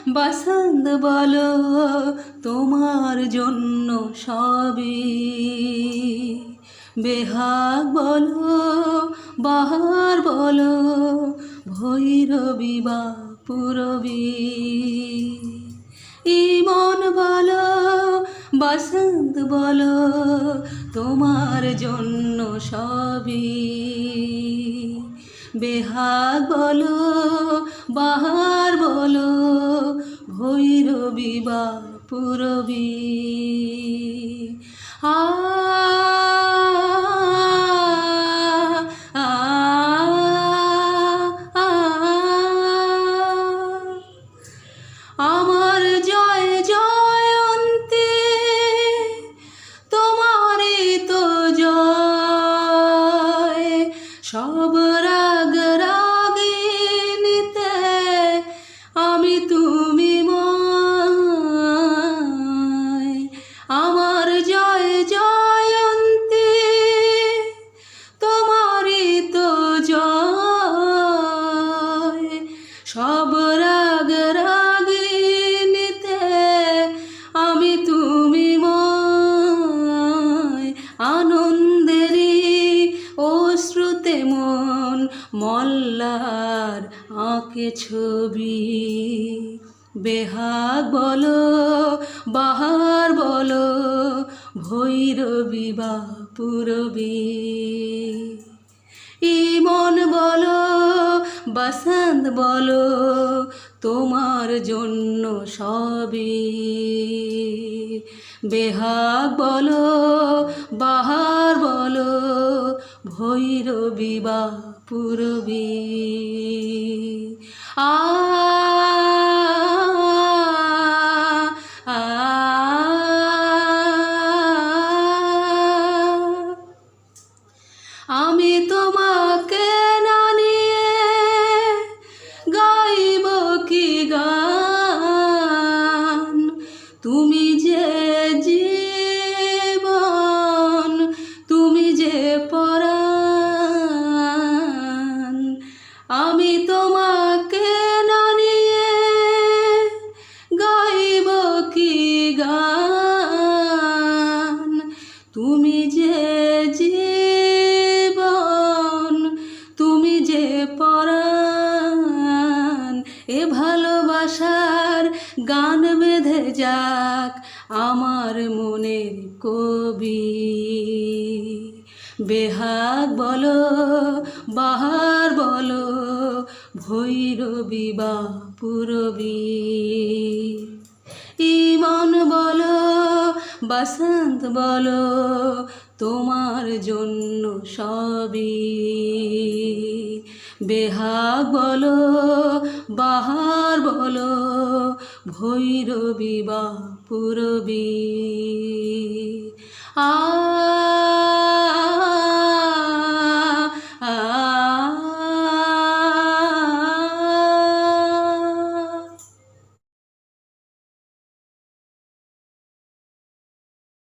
বসন্ত বলো তোমার জন্য সবই, বেহাগ বলো বাহার বলো ভৈরবী বা পূরবী। ইমন বলো বসন্ত বলো তোমার জন্য সবই, বেহাগ বলো বাহার বলো ভৈরবী বা পূরবী। আ আ আ আমার জয় জয়ন্তী তোমারই তো জয়, সব রাগ রাগিনীতে আমি তুমি ময়। আমার জয় জয়ন্তী তোমারই তো জয়, সব রাগ রাগিনীতে আমি তুমি ময়। আনন্দেরই অশ্রুতে মন মল্লার আঁকে ছবি, বেহাগ বলো বাহার বলো ভৈরবী বা পূরবী। ইমন বলো বসন্ত বলো তোমার জন্য সবই, বেহাগ বলো বাহার বলো ভৈরবী বা পূরবী। আ আ আমি তোমাকে না নিয়ে গাইব কি গান, তুমি যে জীবন তুমি যে পরাণ। আমি তোমাকে না নিয়ে গাইব কি গান, তুমি যে জীবন তুমি যে পরাণ। এ ভালোবাসার গান বেঁধে যাক আমার মনের কবি, বেহাগ বলো বাহার বলো ভৈরবী বা পূরবী। ইমন বলো বসন্ত বলো তোমার জন্য সবই, বেহাগ বলো বাহার বলো ভৈরবী বা পূরবী। আ